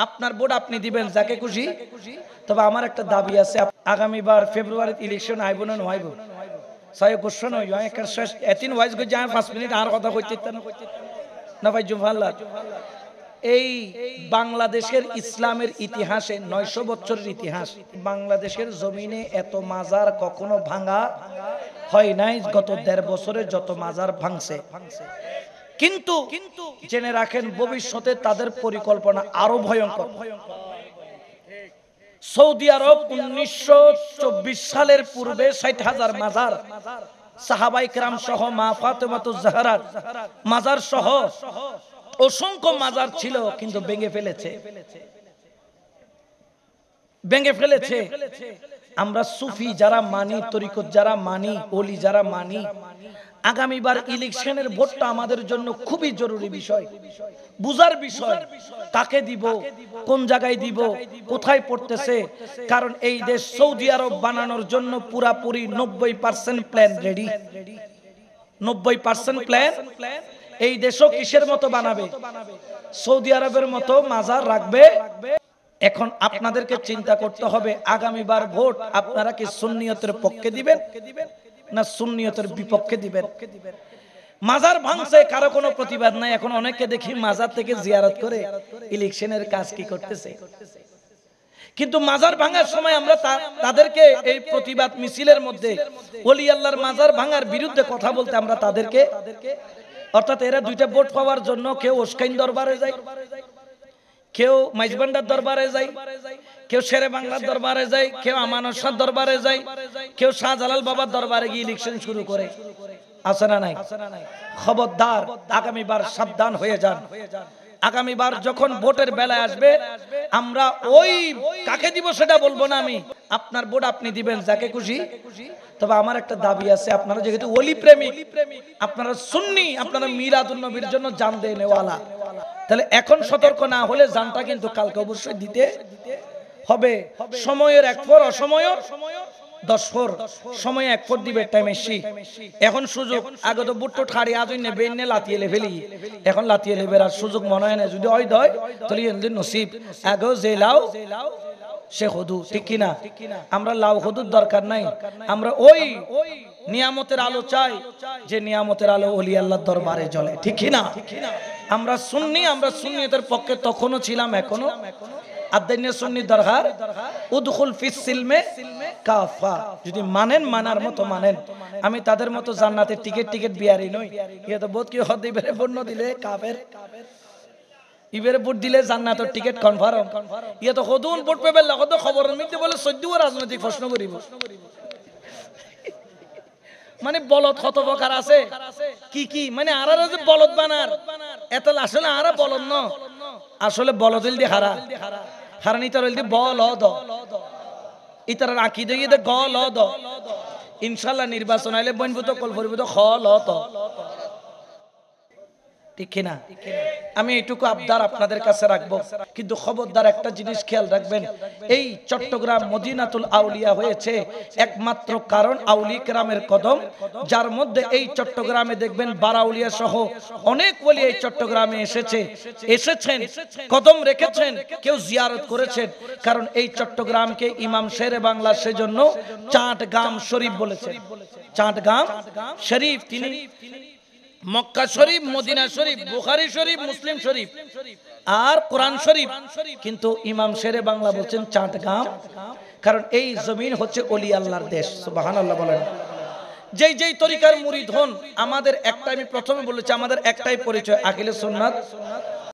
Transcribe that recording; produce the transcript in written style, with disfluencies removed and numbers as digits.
আপনার ভোট আপনি দিবেন যাকে খুশি। তবে আমার একটা দাবি আছে, আগামীবার ফেব্রুয়ারিতে ইলেকশন আইব না নইব সাই কোশ্চেন হই একটা শেষ এতিন ওয়াইজ গো যায় 5 মিনিট আর কথা কইতে না ভাই জুফাল্লাহ। এই বাংলাদেশের ইসলামের ইতিহাসে 900 বছরের ইতিহাস, বাংলাদেশের জমিনে এত মাজার কখনো ভাঙা হয় নাই। গত 1.5 বছরে যত মাজার ভাঙছে, কিন্তু জেনে রাখেন ভবিষ্যতে তাদের পরিকল্পনা আরো ভয়ঙ্কর। সৌদি আরব 1924 সালের পূর্বে 60,000 মাজার, সাহাবায়ে কেরাম সহ মা ফাতেমাতুজ জাহরার মাজার সহ অসংখ্য মাজার ছিল, কিন্তু ভেঙে ফেলেছে। আমরা সুফি যারা মানি, তরিকত যারা মানি, ওলি যারা মানি, আগামীবার ইলেকশনের ভোটটা আমাদের জন্য খুবই জরুরি বিষয়, বুঝার বিষয়। কাকে দিব, কোন জায়গায় দিব, কোথায় পড়তেছে। কারণ এই দেশ সৌদি আরব বানানোর জন্য পুরাপুরি 90% প্ল্যান রেডি। 90% প্ল্যান। এই দেশও কিসের মতো বানাবে? সৌদি আরবের মতো মাজার রাখবে। এখন আপনাদেরকে চিন্তা করতে হবে, আগামীবার ভোট আপনারা কি সুন্নিয়তের পক্ষে দিবেন না সুন্নিয়তের বিপক্ষে দিবেন? মাজার ভাঙছে, কারো কোনো প্রতিবাদ নাই। এখন অনেকে দেখি মাজার থেকে জিয়ারত করে ইলেকশনের কাজ কি করতেছে। কিন্তু মাজার ভাঙার সময় আমরা তাদেরকে এই প্রতিবাদ মিছিলের মধ্যে ওলি আল্লাহর মাজার ভাঙার বিরুদ্ধে কথা বলতে আমরা তাদেরকে, অর্থাৎ এরা দুইটা ভোট পাওয়ার জন্য কেউ ওস্কাইন দরবারে যায়, কেউ মাইজবান্ডার দরবারে যায়, কেউ শেরে বাংলার দরবারে যায়, কেউ আমানত শাহ দরবারে যায়, কেউ শাহজালাল বাবার দরবারে গিয়ে ইলেকশন শুরু করে। আছে না নাই? খবরদার, আগামীবার সাবধান হয়ে যান। আগামীবার যখন ভোটের বেলায় আসবে, আমরা ওই কাকে দিব সেটা বলবো না আমি। আপনার ভোট আপনি দিবেন যাকে খুশি। তবে আমার একটা দাবি আছে, আপনারা যেহেতু ওলি প্রেমিক, আপনারা সুন্নি, আপনারা মিলাদুন নবীর জন্য জান দেন ওয়ালা, তাহলে এখন সতর্ক না হলে জানটা কিন্তু কালকে অবশ্যই দিতে হবে। সময়ের 1 ফোর, অসময়ের 10 ফোর। সময় 1 ফোর দিবে, টাইম এসছি। এখন সুযোগ, আগে তো বুট্টো ঠাড়ি আজই নে বেইনে লাতিয়ে ফেলি, এখন লাতিয়ে লেবে আর সুযোগ মনে হয় না। যদি ওই দয় তাহলে এনদিন নসিব। আগে যে লাও সে হদু, ঠিক কিনা? আমরা লাউ হদুর দরকার নাই, আমরা ওই নিয়ামতের আলো চাই যে নিয়ামতের আলো ওলি আল্লাহর দরবারে জ্বলে, ঠিক কিনা? আমরা সুন্নি, আমরা সুন্নিয়তের পক্ষে তখনও ছিলাম, এখনো। আদান্য সুন্নি দরকার, উদখুল ফিস সিলমে কাফা। যদি মানেন, মানার মতো মানেন। আমি তাদের মতো জান্নাতের টিকিট বিয়ারি নই। ইয়ে তো বহুত কি হদ ইবেরে বন্য দিলে কাফের, ইবেরে বুট দিলে জান্নাতের টিকিট কনফার্ম। ইয়ে তো হদুন বুট পেবে লাগত খবর মিলতে বলে সদ্য রাজনৈতিক প্রশ্ন করিব। মানে বলদ কত প্রকার আছে, কি মানে আরা যে বলদ বানার এত, আসলে আরা বলদ ন, আসলে বলদ দি হারা হারানি তার দি বলদ ইতার আঁকি দিয়ে গ ল দ। ইনশাআল্লাহ নির্বাচন আইলে বনভূত কলফরিভূত খ ল ত, ঠিক কিনা? আমি এইটুকু আবদার আপনাদের কাছে রাখবো। কিন্তু খবরদার একটা জিনিস খেয়াল রাখবেন, এই চট্টগ্রাম মদিনাতুল আউলিয়া হয়েছে একমাত্র কারণ আউলি কেরামের কদম, যার মধ্যে এই চট্টগ্রামে দেখবেন বারাউলিয়া সহ অনেক ওলি এই চট্টগ্রামে এসেছেন, কদম রেখেছেন, কেউ জিয়ারত করেছেন। কারণ এই চট্টগ্রামকে ইমাম শেরে বাংলা সেজন্য চাটগাম শরীফ বলেছেন। চাটগাম শরীফ, তিনি মক্কা শরীফ, মদিনা শরীফ, বুখারী শরীফ, মুসলিম শরীফ আর কোরআন শরীফ, কিন্তু ইমাম শেরে বাংলা বলছেন চাটগাম। কারণ এই জমিন হচ্ছে ওলি আল্লাহর দেশ। সুবহানাল্লাহ বলেন। যেই তরিকার মুরিদ হন, আমাদের একটাই, আমি প্রথমে বলেছি, আমাদের একটাই পরিচয় আকিলে সুন্নাত